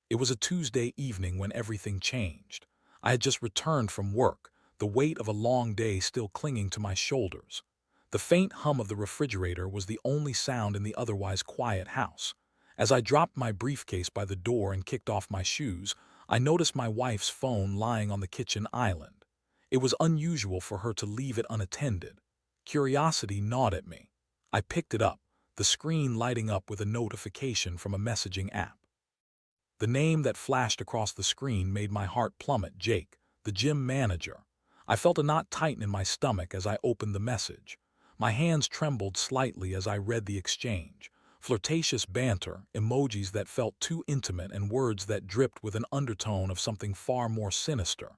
It was a Tuesday evening when everything changed. I had just returned from work, the weight of a long day still clinging to my shoulders. The faint hum of the refrigerator was the only sound in the otherwise quiet house. As I dropped my briefcase by the door and kicked off my shoes, I noticed my wife's phone lying on the kitchen island. It was unusual for her to leave it unattended. Curiosity gnawed at me. I picked it up, the screen lighting up with a notification from a messaging app. The name that flashed across the screen made my heart plummet. Jake, the gym manager. I felt a knot tighten in my stomach as I opened the message. My hands trembled slightly as I read the exchange. Flirtatious banter, emojis that felt too intimate, and words that dripped with an undertone of something far more sinister.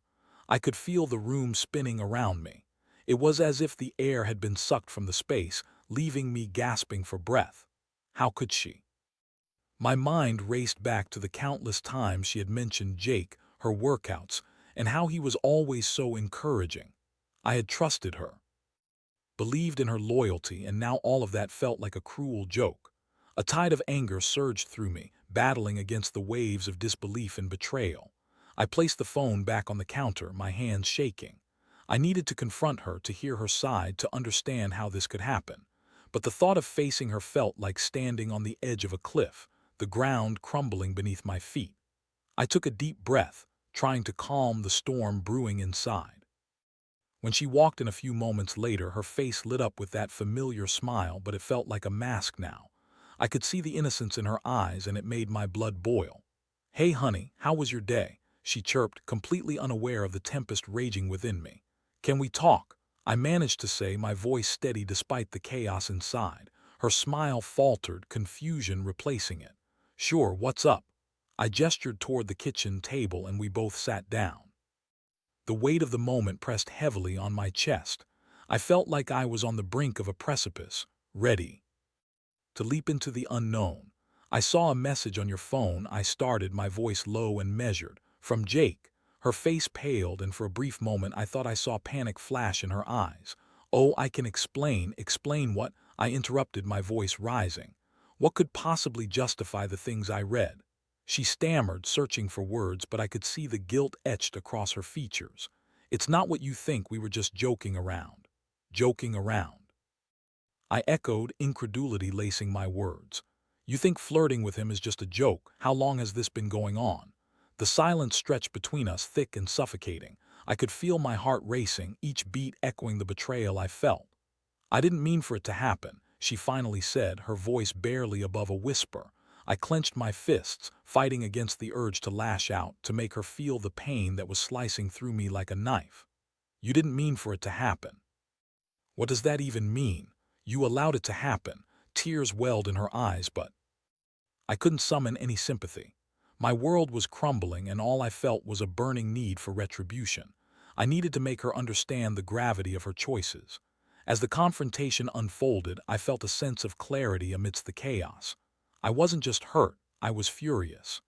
I could feel the room spinning around me. It was as if the air had been sucked from the space, leaving me gasping for breath. How could she? My mind raced back to the countless times she had mentioned Jake, her workouts, and how he was always so encouraging. I had trusted her, believed in her loyalty, and now all of that felt like a cruel joke. A tide of anger surged through me, battling against the waves of disbelief and betrayal. I placed the phone back on the counter, my hands shaking. I needed to confront her, to hear her side, to understand how this could happen. But the thought of facing her felt like standing on the edge of a cliff, the ground crumbling beneath my feet. I took a deep breath, trying to calm the storm brewing inside. When she walked in a few moments later, her face lit up with that familiar smile, but it felt like a mask now. I could see the innocence in her eyes, and it made my blood boil. "Hey honey, how was your day?" she chirped, completely unaware of the tempest raging within me. "Can we talk?" I managed to say, my voice steady despite the chaos inside. Her smile faltered, confusion replacing it. "Sure, what's up?" I gestured toward the kitchen table and we both sat down. The weight of the moment pressed heavily on my chest. I felt like I was on the brink of a precipice, ready to leap into the unknown. "I saw a message on your phone," I started, my voice low and measured. "From Jake." Her face paled, and for a brief moment I thought I saw panic flash in her eyes. "Oh, I can explain." "Explain what?" I interrupted, my voice rising. What could possibly justify the things I read? She stammered, searching for words, but I could see the guilt etched across her features. "It's not what you think. We were just joking around." "Joking around?" I echoed, incredulity lacing my words. "You think flirting with him is just a joke? How long has this been going on?" The silence stretched between us, thick and suffocating. I could feel my heart racing, each beat echoing the betrayal I felt. "I didn't mean for it to happen," she finally said, her voice barely above a whisper. I clenched my fists, fighting against the urge to lash out, to make her feel the pain that was slicing through me like a knife. "You didn't mean for it to happen." What does that even mean? "You allowed it to happen." Tears welled in her eyes, but I couldn't summon any sympathy. My world was crumbling, and all I felt was a burning need for retribution. I needed to make her understand the gravity of her choices. As the confrontation unfolded, I felt a sense of clarity amidst the chaos. I wasn't just hurt, I was furious.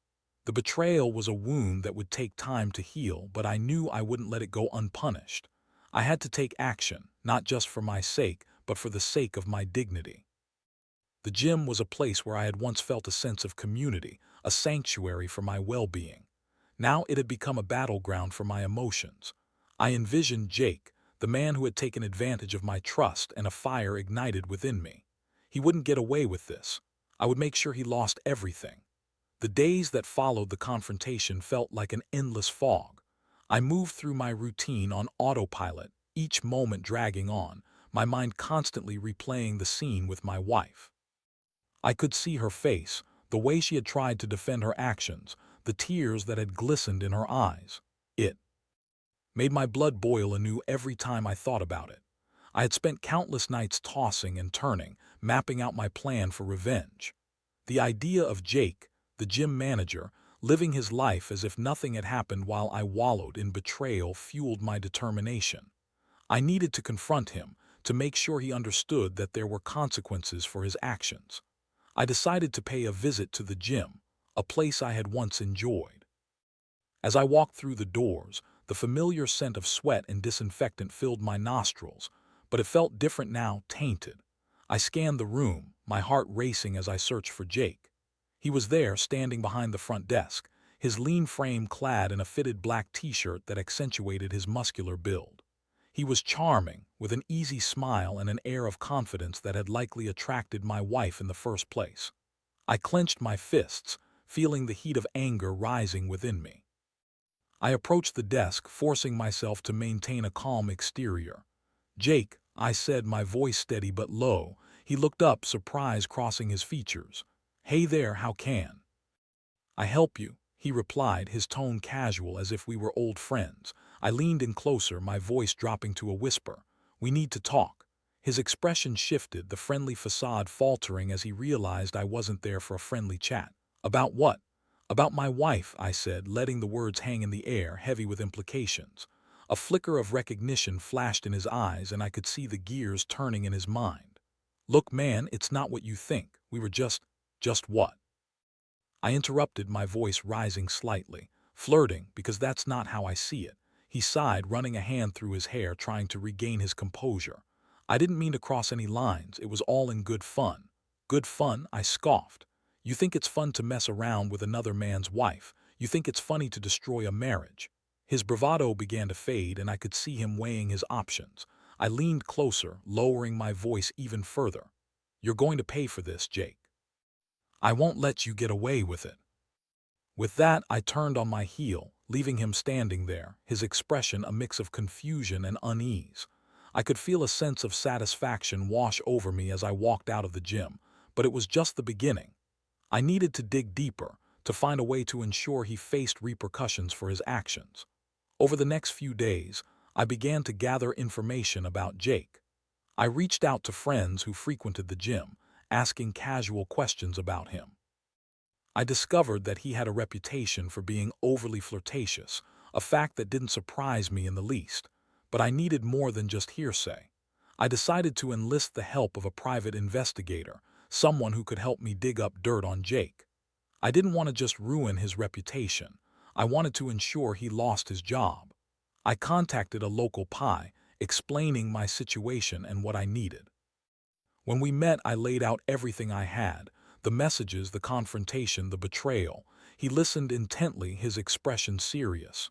The betrayal was a wound that would take time to heal, but I knew I wouldn't let it go unpunished. I had to take action, not just for my sake, but for the sake of my dignity. The gym was a place where I had once felt a sense of community, a sanctuary for my well-being. Now it had become a battleground for my emotions. I envisioned Jake, the man who had taken advantage of my trust, and a fire ignited within me. He wouldn't get away with this. I would make sure he lost everything. The days that followed the confrontation felt like an endless fog. I moved through my routine on autopilot, each moment dragging on, my mind constantly replaying the scene with my wife. I could see her face, the way she had tried to defend her actions, the tears that had glistened in her eyes. It made my blood boil anew every time I thought about it. I had spent countless nights tossing and turning, mapping out my plan for revenge. The idea of Jake, the gym manager, living his life as if nothing had happened while I wallowed in betrayal fueled my determination. I needed to confront him, to make sure he understood that there were consequences for his actions. I decided to pay a visit to the gym, a place I had once enjoyed. As I walked through the doors, the familiar scent of sweat and disinfectant filled my nostrils, but it felt different now, tainted. I scanned the room, my heart racing as I searched for Jake. He was there, standing behind the front desk, his lean frame clad in a fitted black t-shirt that accentuated his muscular build. He was charming, with an easy smile and an air of confidence that had likely attracted my wife in the first place. I clenched my fists, feeling the heat of anger rising within me. I approached the desk, forcing myself to maintain a calm exterior. "Jake," I said, my voice steady but low. He looked up, surprise crossing his features. "Hey there, how can I help you?" he replied, his tone casual as if we were old friends. I leaned in closer, my voice dropping to a whisper. "We need to talk." His expression shifted, the friendly facade faltering as he realized I wasn't there for a friendly chat. "About what?" "About my wife," I said, letting the words hang in the air, heavy with implications. A flicker of recognition flashed in his eyes, and I could see the gears turning in his mind. "Look, man, it's not what you think. We were just what?" I interrupted, my voice rising slightly. "Flirting, because that's not how I see it." He sighed, running a hand through his hair, trying to regain his composure. "I didn't mean to cross any lines. It was all in good fun." "Good fun?" I scoffed. "You think it's fun to mess around with another man's wife. You think it's funny to destroy a marriage." His bravado began to fade, and I could see him weighing his options. I leaned closer, lowering my voice even further. "You're going to pay for this, Jake. I won't let you get away with it." With that, I turned on my heel, leaving him standing there, his expression a mix of confusion and unease. I could feel a sense of satisfaction wash over me as I walked out of the gym, but it was just the beginning. I needed to dig deeper, to find a way to ensure he faced repercussions for his actions. Over the next few days, I began to gather information about Jake. I reached out to friends who frequented the gym, asking casual questions about him. I discovered that he had a reputation for being overly flirtatious, a fact that didn't surprise me in the least. But I needed more than just hearsay. I decided to enlist the help of a private investigator, someone who could help me dig up dirt on Jake. I didn't want to just ruin his reputation. I wanted to ensure he lost his job. I contacted a local PI, explaining my situation and what I needed. When we met, I laid out everything I had: the messages, the confrontation, the betrayal. He listened intently, his expression serious.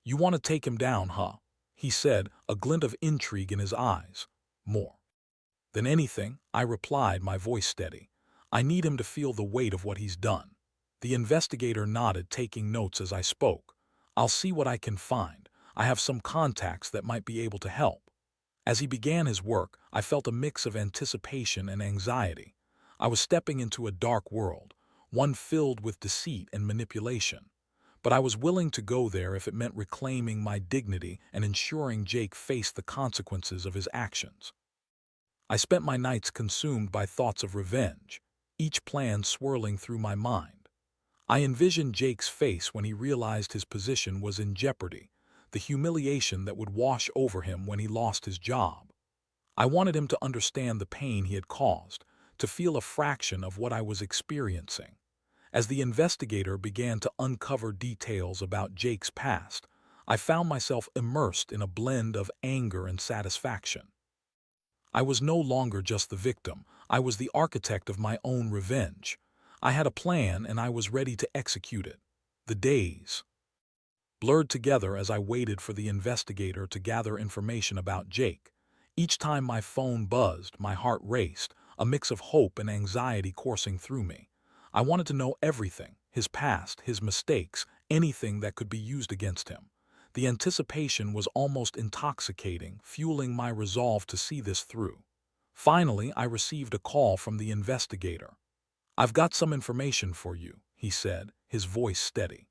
"You want to take him down, huh?" he said, a glint of intrigue in his eyes. "More than anything," I replied, my voice steady. "I need him to feel the weight of what he's done." The investigator nodded, taking notes as I spoke. "I'll see what I can find. I have some contacts that might be able to help." As he began his work, I felt a mix of anticipation and anxiety. I was stepping into a dark world, one filled with deceit and manipulation. But I was willing to go there if it meant reclaiming my dignity and ensuring Jake faced the consequences of his actions. I spent my nights consumed by thoughts of revenge, each plan swirling through my mind. I envisioned Jake's face when he realized his position was in jeopardy, the humiliation that would wash over him when he lost his job. I wanted him to understand the pain he had caused, to feel a fraction of what I was experiencing. As the investigator began to uncover details about Jake's past, I found myself immersed in a blend of anger and satisfaction. I was no longer just the victim. I was the architect of my own revenge. I had a plan, and I was ready to execute it. The days blurred together as I waited for the investigator to gather information about Jake. Each time my phone buzzed, my heart raced, a mix of hope and anxiety coursing through me. I wanted to know everything: his past, his mistakes, anything that could be used against him. The anticipation was almost intoxicating, fueling my resolve to see this through. Finally, I received a call from the investigator. "I've got some information for you," he said, his voice steady.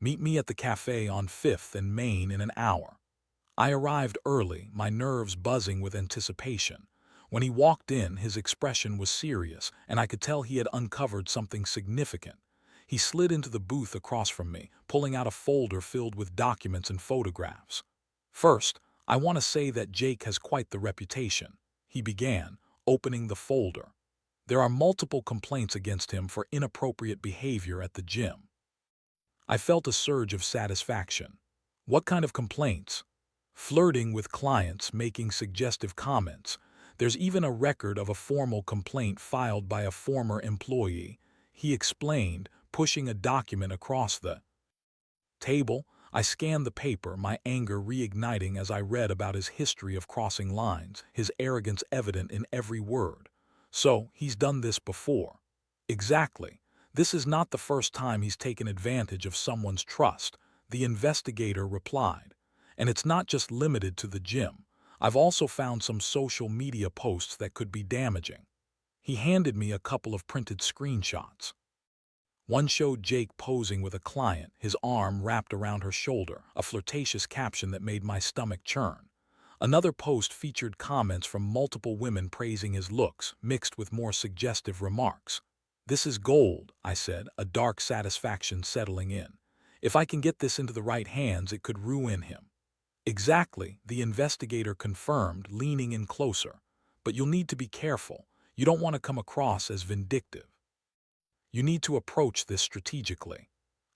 "Meet me at the cafe on 5th and Main in an hour." I arrived early, my nerves buzzing with anticipation. When he walked in, his expression was serious, and I could tell he had uncovered something significant. He slid into the booth across from me, pulling out a folder filled with documents and photographs. "First, I want to say that Jake has quite the reputation," he began, opening the folder. "There are multiple complaints against him for inappropriate behavior at the gym." I felt a surge of satisfaction. "What kind of complaints?" "Flirting with clients, making suggestive comments. There's even a record of a formal complaint filed by a former employee," he explained, pushing a document across the table. I scanned the paper, my anger reigniting as I read about his history of crossing lines, his arrogance evident in every word. So, he's done this before. Exactly. This is not the first time he's taken advantage of someone's trust, the investigator replied. And it's not just limited to the gym. I've also found some social media posts that could be damaging. He handed me a couple of printed screenshots. One showed Jake posing with a client, his arm wrapped around her shoulder, a flirtatious caption that made my stomach churn. Another post featured comments from multiple women praising his looks, mixed with more suggestive remarks. "This is gold," I said, a dark satisfaction settling in. "If I can get this into the right hands, it could ruin him." "Exactly," the investigator confirmed, leaning in closer. "But you'll need to be careful. You don't want to come across as vindictive. You need to approach this strategically."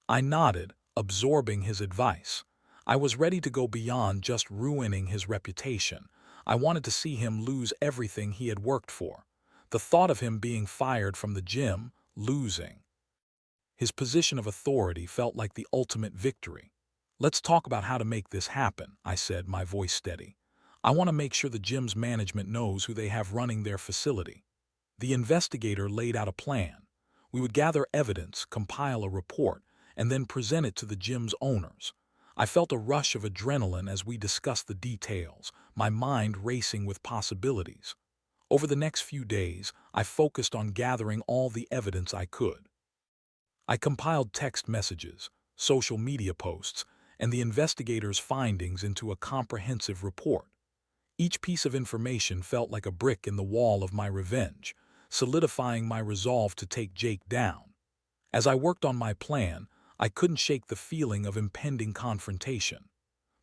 I nodded, absorbing his advice. I was ready to go beyond just ruining his reputation. I wanted to see him lose everything he had worked for. The thought of him being fired from the gym, losing his position of authority, felt like the ultimate victory. "Let's talk about how to make this happen," I said, my voice steady. "I want to make sure the gym's management knows who they have running their facility." The investigator laid out a plan. We would gather evidence, compile a report, and then present it to the gym's owners. I felt a rush of adrenaline as we discussed the details, my mind racing with possibilities. Over the next few days, I focused on gathering all the evidence I could. I compiled text messages, social media posts, and the investigator's findings into a comprehensive report. Each piece of information felt like a brick in the wall of my revenge, solidifying my resolve to take Jake down. As I worked on my plan, I couldn't shake the feeling of impending confrontation.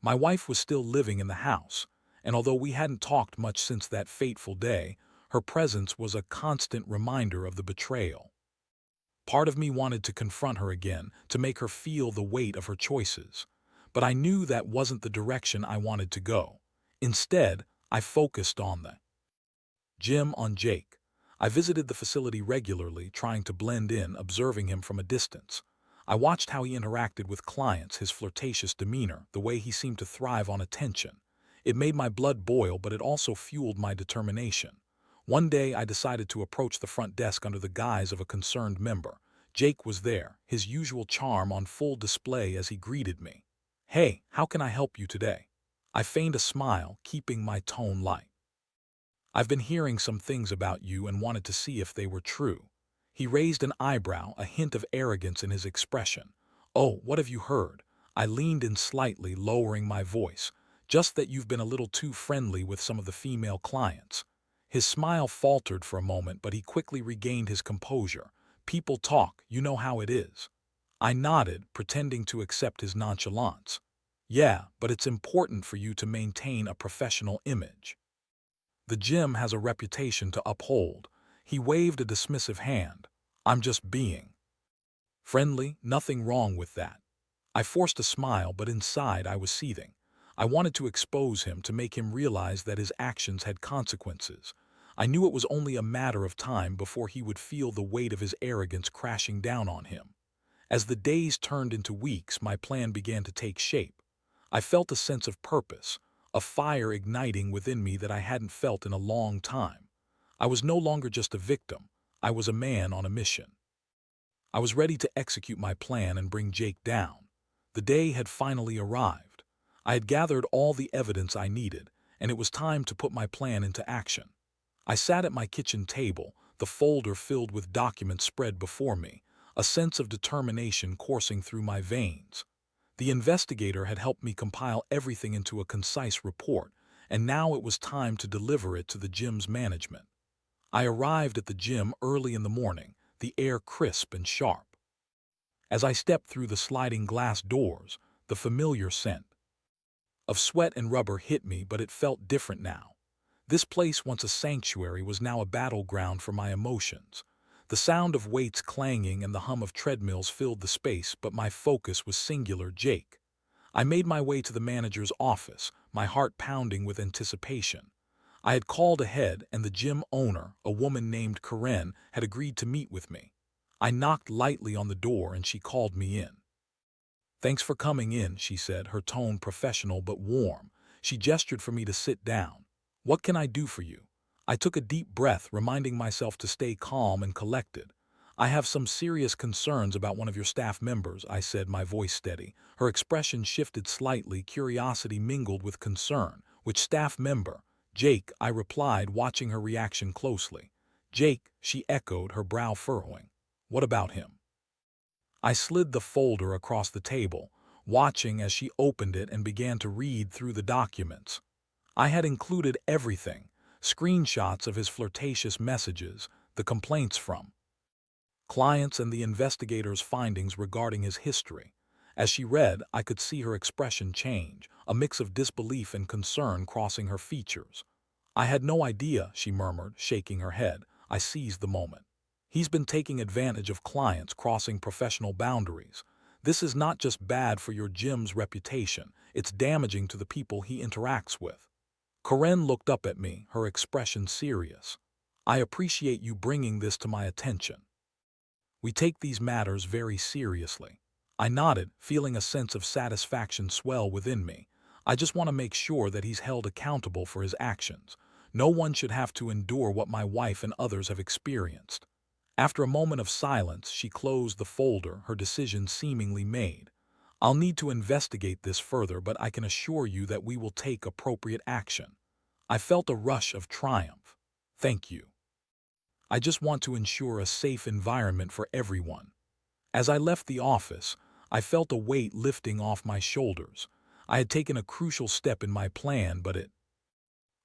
My wife was still living in the house, and although we hadn't talked much since that fateful day, her presence was a constant reminder of the betrayal. Part of me wanted to confront her again, to make her feel the weight of her choices. But I knew that wasn't the direction I wanted to go. Instead, I focused on the gym, on Jake. I visited the facility regularly, trying to blend in, observing him from a distance. I watched how he interacted with clients, his flirtatious demeanor, the way he seemed to thrive on attention. It made my blood boil, but it also fueled my determination. One day, I decided to approach the front desk under the guise of a concerned member. Jake was there, his usual charm on full display as he greeted me. "Hey, how can I help you today?" I feigned a smile, keeping my tone light. "I've been hearing some things about you and wanted to see if they were true." He raised an eyebrow, a hint of arrogance in his expression. "Oh, what have you heard?" I leaned in slightly, lowering my voice. "Just that you've been a little too friendly with some of the female clients." His smile faltered for a moment, but he quickly regained his composure. "People talk, you know how it is." I nodded, pretending to accept his nonchalance. "Yeah, but it's important for you to maintain a professional image. The gym has a reputation to uphold." He waved a dismissive hand. "I'm just being friendly, nothing wrong with that." I forced a smile, but inside I was seething. I wanted to expose him, to make him realize that his actions had consequences. I knew it was only a matter of time before he would feel the weight of his arrogance crashing down on him. As the days turned into weeks, my plan began to take shape. I felt a sense of purpose, a fire igniting within me that I hadn't felt in a long time. I was no longer just a victim. I was a man on a mission. I was ready to execute my plan and bring Jake down. The day had finally arrived. I had gathered all the evidence I needed, and it was time to put my plan into action. I sat at my kitchen table, the folder filled with documents spread before me, a sense of determination coursing through my veins. The investigator had helped me compile everything into a concise report, and now it was time to deliver it to the gym's management. I arrived at the gym early in the morning, the air crisp and sharp. As I stepped through the sliding glass doors, the familiar scent of sweat and rubber hit me, but it felt different now. This place, once a sanctuary, was now a battleground for my emotions. The sound of weights clanging and the hum of treadmills filled the space, but my focus was singular: Jake. I made my way to the manager's office, my heart pounding with anticipation. I had called ahead, and the gym owner, a woman named Karen, had agreed to meet with me. I knocked lightly on the door and she called me in. "Thanks for coming in," she said, her tone professional but warm. She gestured for me to sit down. "What can I do for you?" I took a deep breath, reminding myself to stay calm and collected. "I have some serious concerns about one of your staff members," I said, my voice steady. Her expression shifted slightly, curiosity mingled with concern. "Which staff member?" "Jake," I replied, watching her reaction closely. "Jake," she echoed, her brow furrowing. "What about him?" I slid the folder across the table, watching as she opened it and began to read through the documents. I had included everything: screenshots of his flirtatious messages, the complaints from clients, and the investigator's findings regarding his history. As she read, I could see her expression change, a mix of disbelief and concern crossing her features. "I had no idea," she murmured, shaking her head. I seized the moment. "He's been taking advantage of clients, crossing professional boundaries. This is not just bad for your gym's reputation, it's damaging to the people he interacts with." Corinne looked up at me, her expression serious. "I appreciate you bringing this to my attention. We take these matters very seriously." I nodded, feeling a sense of satisfaction swell within me. "I just want to make sure that he's held accountable for his actions. No one should have to endure what my wife and others have experienced." After a moment of silence, she closed the folder, her decision seemingly made. "I'll need to investigate this further, but I can assure you that we will take appropriate action." I felt a rush of triumph. "Thank you. I just want to ensure a safe environment for everyone." As I left the office, I felt a weight lifting off my shoulders. I had taken a crucial step in my plan, but it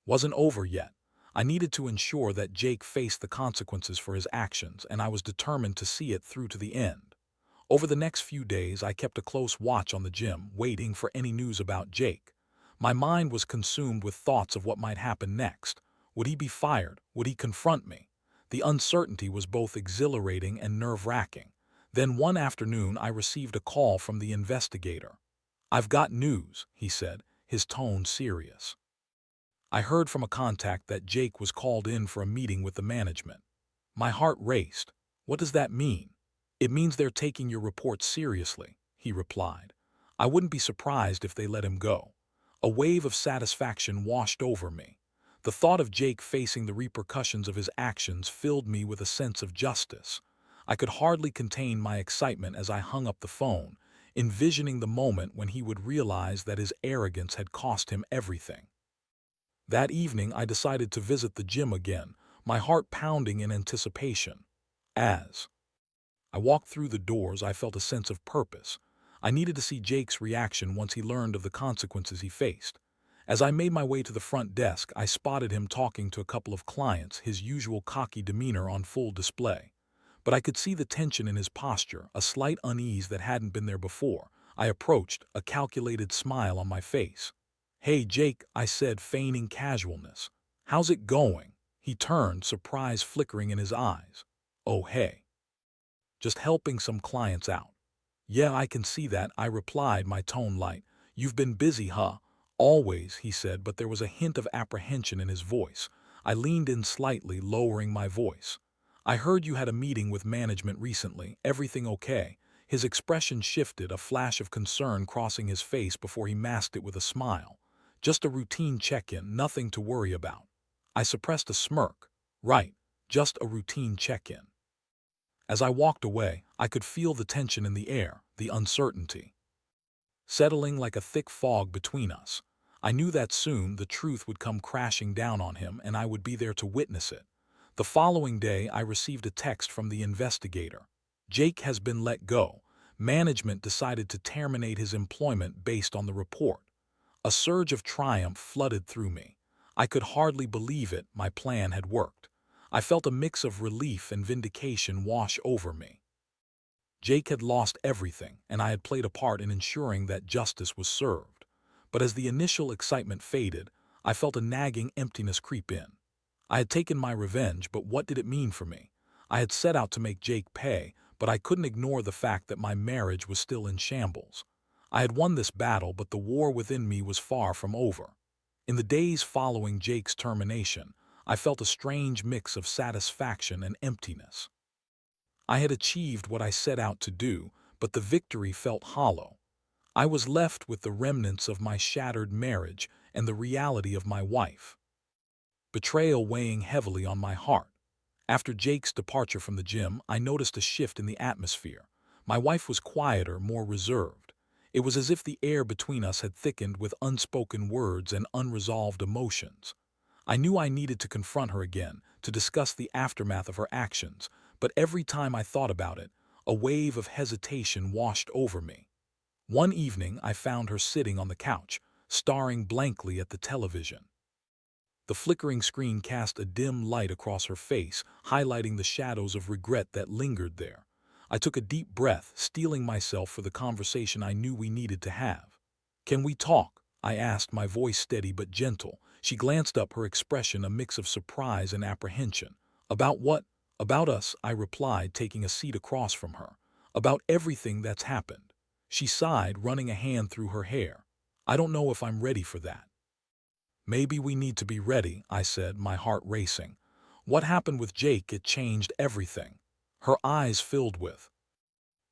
wasn't over yet. I needed to ensure that Jake faced the consequences for his actions, and I was determined to see it through to the end. Over the next few days, I kept a close watch on the gym, waiting for any news about Jake. My mind was consumed with thoughts of what might happen next. Would he be fired? Would he confront me? The uncertainty was both exhilarating and nerve-wracking. Then one afternoon, I received a call from the investigator. "I've got news," he said, his tone serious. "I heard from a contact that Jake was called in for a meeting with the management." My heart raced. "What does that mean?" "It means they're taking your report seriously," he replied. "I wouldn't be surprised if they let him go." A wave of satisfaction washed over me. The thought of Jake facing the repercussions of his actions filled me with a sense of justice. I could hardly contain my excitement as I hung up the phone, envisioning the moment when he would realize that his arrogance had cost him everything. That evening, I decided to visit the gym again, my heart pounding in anticipation. As I walked through the doors, I felt a sense of purpose. I needed to see Jake's reaction once he learned of the consequences he faced. As I made my way to the front desk, I spotted him talking to a couple of clients, his usual cocky demeanor on full display. But I could see the tension in his posture, a slight unease that hadn't been there before. I approached, a calculated smile on my face. "Hey, Jake," I said, feigning casualness. "How's it going?" He turned, surprise flickering in his eyes. "Oh, hey. Just helping some clients out." "Yeah, I can see that," I replied, my tone light. "You've been busy, huh?" "Always," he said, but there was a hint of apprehension in his voice. I leaned in slightly, lowering my voice. "I heard you had a meeting with management recently. Everything okay?" His expression shifted, a flash of concern crossing his face before he masked it with a smile. "Just a routine check-in, nothing to worry about." I suppressed a smirk. "Right, just a routine check-in." As I walked away, I could feel the tension in the air, the uncertainty settling like a thick fog between us. I knew that soon the truth would come crashing down on him, and I would be there to witness it. The following day, I received a text from the investigator. "Jake has been let go. Management decided to terminate his employment based on the report." A surge of triumph flooded through me. I could hardly believe it, my plan had worked. I felt a mix of relief and vindication wash over me. Jake had lost everything, and I had played a part in ensuring that justice was served. But as the initial excitement faded, I felt a nagging emptiness creep in. I had taken my revenge, but what did it mean for me? I had set out to make Jake pay, but I couldn't ignore the fact that my marriage was still in shambles. I had won this battle, but the war within me was far from over. In the days following Jake's termination, I felt a strange mix of satisfaction and emptiness. I had achieved what I set out to do, but the victory felt hollow. I was left with the remnants of my shattered marriage and the reality of my wife. Betrayal weighing heavily on my heart. After Jake's departure from the gym, I noticed a shift in the atmosphere. My wife was quieter, more reserved. It was as if the air between us had thickened with unspoken words and unresolved emotions. I knew I needed to confront her again, to discuss the aftermath of her actions, but every time I thought about it, a wave of hesitation washed over me. One evening, I found her sitting on the couch, staring blankly at the television. The flickering screen cast a dim light across her face, highlighting the shadows of regret that lingered there. I took a deep breath, steeling myself for the conversation I knew we needed to have. "Can we talk?" I asked, my voice steady but gentle. She glanced up, her expression a mix of surprise and apprehension. "About what?" "About us," I replied, taking a seat across from her. "About everything that's happened." She sighed, running a hand through her hair. "I don't know if I'm ready for that." "Maybe we need to be ready," I said, my heart racing. "What happened with Jake? It changed everything." Her eyes filled with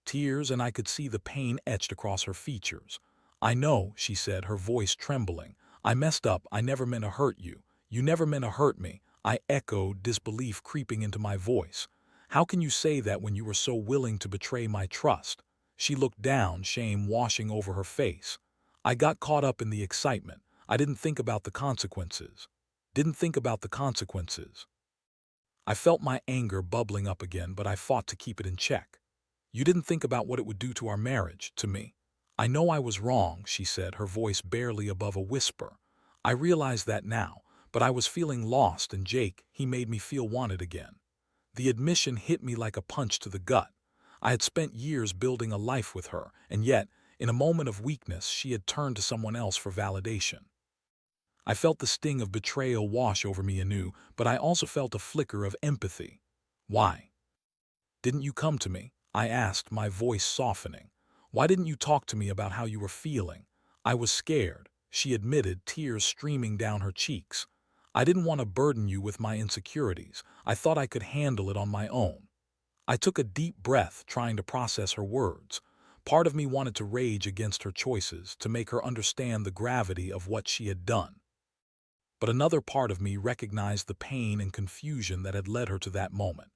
tears, and I could see the pain etched across her features. "I know," she said, her voice trembling. "I messed up. I never meant to hurt you. You never meant to hurt me." I echoed, disbelief creeping into my voice. "How can you say that when you were so willing to betray my trust?" She looked down, shame washing over her face. "I got caught up in the excitement. I didn't think about the consequences." Didn't think about the consequences. I felt my anger bubbling up again, but I fought to keep it in check. "You didn't think about what it would do to our marriage, to me." "I know I was wrong," she said, her voice barely above a whisper. "I realize that now, but I was feeling lost, and Jake, he made me feel wanted again." The admission hit me like a punch to the gut. I had spent years building a life with her, and yet, in a moment of weakness, she had turned to someone else for validation. I felt the sting of betrayal wash over me anew, but I also felt a flicker of empathy. "Why didn't you come to me?" I asked, my voice softening. "Why didn't you talk to me about how you were feeling?" "I was scared," she admitted, tears streaming down her cheeks. "I didn't want to burden you with my insecurities. I thought I could handle it on my own." I took a deep breath, trying to process her words. Part of me wanted to rage against her choices, to make her understand the gravity of what she had done. But another part of me recognized the pain and confusion that had led her to that moment.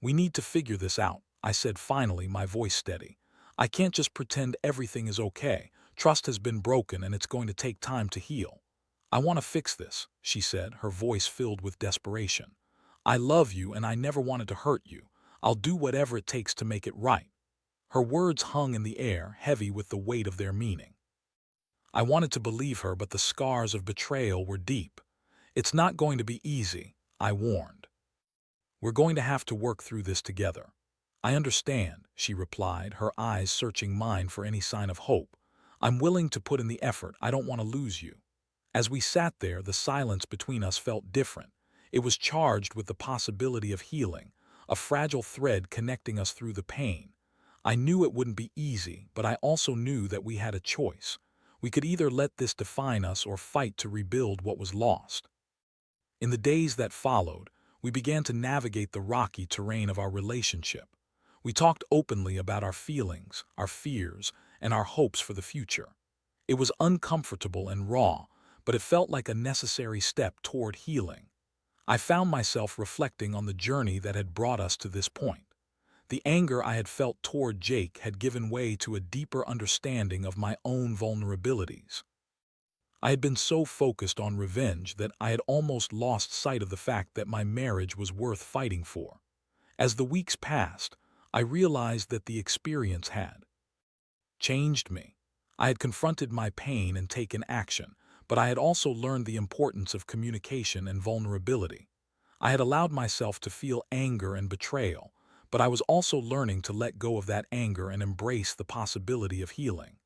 "We need to figure this out," I said finally, my voice steady. "I can't just pretend everything is okay. Trust has been broken, and it's going to take time to heal." "I want to fix this," she said, her voice filled with desperation. "I love you, and I never wanted to hurt you. I'll do whatever it takes to make it right." Her words hung in the air, heavy with the weight of their meaning. I wanted to believe her, but the scars of betrayal were deep. "It's not going to be easy," I warned. "We're going to have to work through this together." "I understand," she replied, her eyes searching mine for any sign of hope. "I'm willing to put in the effort. I don't want to lose you." As we sat there, the silence between us felt different. It was charged with the possibility of healing, a fragile thread connecting us through the pain. I knew it wouldn't be easy, but I also knew that we had a choice. We could either let this define us or fight to rebuild what was lost. In the days that followed, we began to navigate the rocky terrain of our relationship. We talked openly about our feelings, our fears, and our hopes for the future. It was uncomfortable and raw, but it felt like a necessary step toward healing. I found myself reflecting on the journey that had brought us to this point. The anger I had felt toward Jake had given way to a deeper understanding of my own vulnerabilities. I had been so focused on revenge that I had almost lost sight of the fact that my marriage was worth fighting for. As the weeks passed, I realized that the experience had changed me. I had confronted my pain and taken action, but I had also learned the importance of communication and vulnerability. I had allowed myself to feel anger and betrayal, but I was also learning to let go of that anger and embrace the possibility of healing.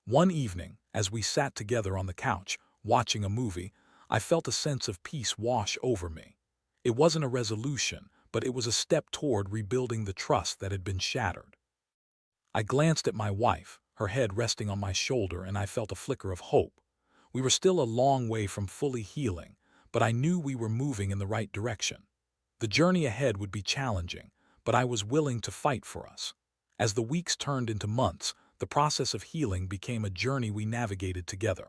One evening, as we sat together on the couch, watching a movie, I felt a sense of peace wash over me. It wasn't a resolution, but it was a step toward rebuilding the trust that had been shattered. I glanced at my wife, her head resting on my shoulder, and I felt a flicker of hope. We were still a long way from fully healing, but I knew we were moving in the right direction. The journey ahead would be challenging, but I was willing to fight for us. As the weeks turned into months, the process of healing became a journey we navigated together.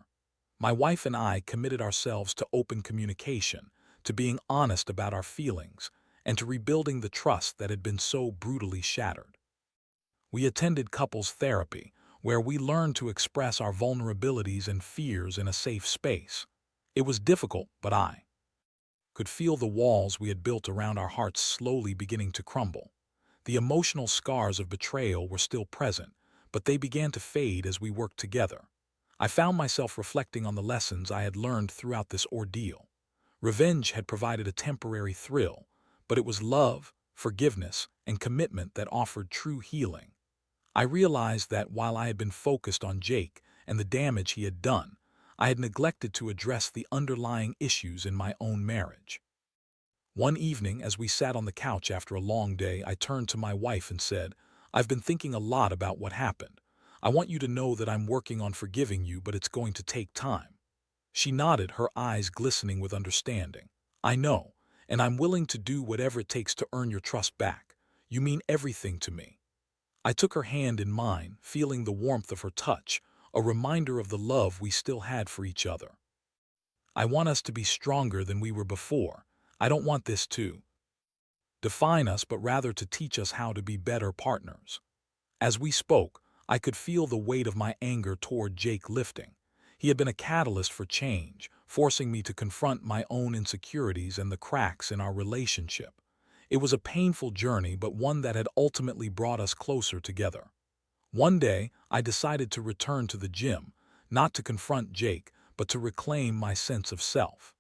My wife and I committed ourselves to open communication, to being honest about our feelings, and to rebuilding the trust that had been so brutally shattered. We attended couples therapy, where we learned to express our vulnerabilities and fears in a safe space. It was difficult, but I could feel the walls we had built around our hearts slowly beginning to crumble. The emotional scars of betrayal were still present, but they began to fade as we worked together. I found myself reflecting on the lessons I had learned throughout this ordeal. Revenge had provided a temporary thrill, but it was love, forgiveness, and commitment that offered true healing. I realized that while I had been focused on Jake and the damage he had done, I had neglected to address the underlying issues in my own marriage. One evening, as we sat on the couch after a long day, I turned to my wife and said, "I've been thinking a lot about what happened. I want you to know that I'm working on forgiving you, but it's going to take time." She nodded, her eyes glistening with understanding. "I know, and I'm willing to do whatever it takes to earn your trust back. You mean everything to me." I took her hand in mine, feeling the warmth of her touch, a reminder of the love we still had for each other. "I want us to be stronger than we were before. I don't want this to define us, but rather to teach us how to be better partners." As we spoke, I could feel the weight of my anger toward Jake lifting. He had been a catalyst for change, forcing me to confront my own insecurities and the cracks in our relationship. It was a painful journey, but one that had ultimately brought us closer together. One day, I decided to return to the gym, not to confront Jake, but to reclaim my sense of self.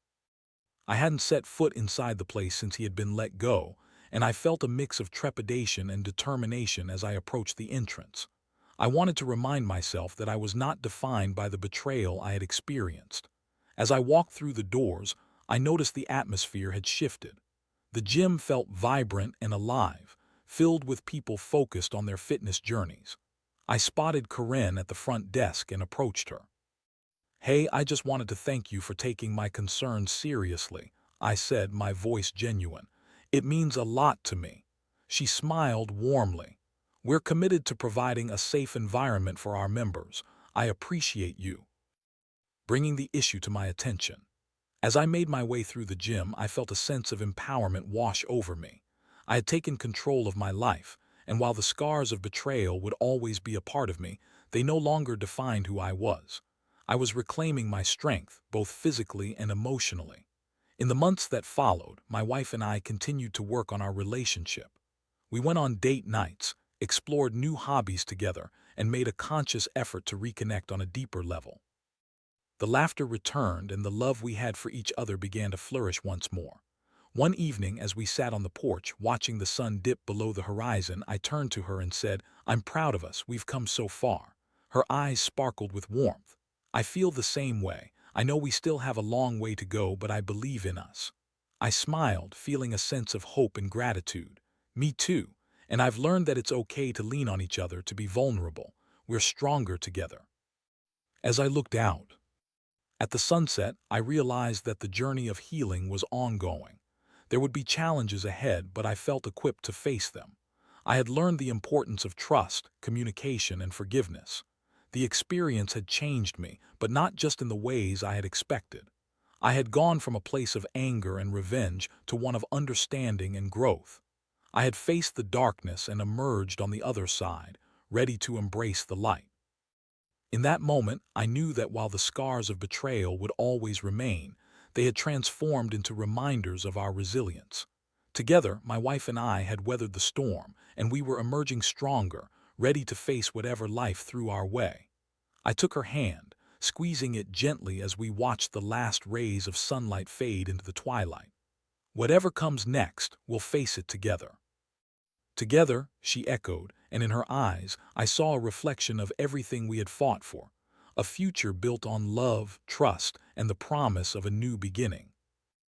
I hadn't set foot inside the place since he had been let go, and I felt a mix of trepidation and determination as I approached the entrance. I wanted to remind myself that I was not defined by the betrayal I had experienced. As I walked through the doors, I noticed the atmosphere had shifted. The gym felt vibrant and alive, filled with people focused on their fitness journeys. I spotted Corinne at the front desk and approached her. "Hey, I just wanted to thank you for taking my concerns seriously," I said, my voice genuine. "It means a lot to me." She smiled warmly. "We're committed to providing a safe environment for our members. I appreciate you bringing the issue to my attention." As I made my way through the gym, I felt a sense of empowerment wash over me. I had taken control of my life, and while the scars of betrayal would always be a part of me, they no longer defined who I was. I was reclaiming my strength, both physically and emotionally. In the months that followed, my wife and I continued to work on our relationship. We went on date nights, explored new hobbies together, and made a conscious effort to reconnect on a deeper level. The laughter returned, and the love we had for each other began to flourish once more. One evening, as we sat on the porch, watching the sun dip below the horizon, I turned to her and said, "I'm proud of us, we've come so far." Her eyes sparkled with warmth. "I feel the same way. I know we still have a long way to go, but I believe in us." I smiled, feeling a sense of hope and gratitude. "Me too. And I've learned that it's okay to lean on each other, to be vulnerable. We're stronger together." As I looked out at the sunset, I realized that the journey of healing was ongoing. There would be challenges ahead, but I felt equipped to face them. I had learned the importance of trust, communication, and forgiveness. The experience had changed me, but not just in the ways I had expected. I had gone from a place of anger and revenge to one of understanding and growth. I had faced the darkness and emerged on the other side, ready to embrace the light. In that moment, I knew that while the scars of betrayal would always remain, they had transformed into reminders of our resilience. Together, my wife and I had weathered the storm, and we were emerging stronger, ready to face whatever life threw our way. I took her hand, squeezing it gently as we watched the last rays of sunlight fade into the twilight. "Whatever comes next, we'll face it together." "Together," she echoed, and in her eyes I saw a reflection of everything we had fought for, a future built on love, trust, and the promise of a new beginning.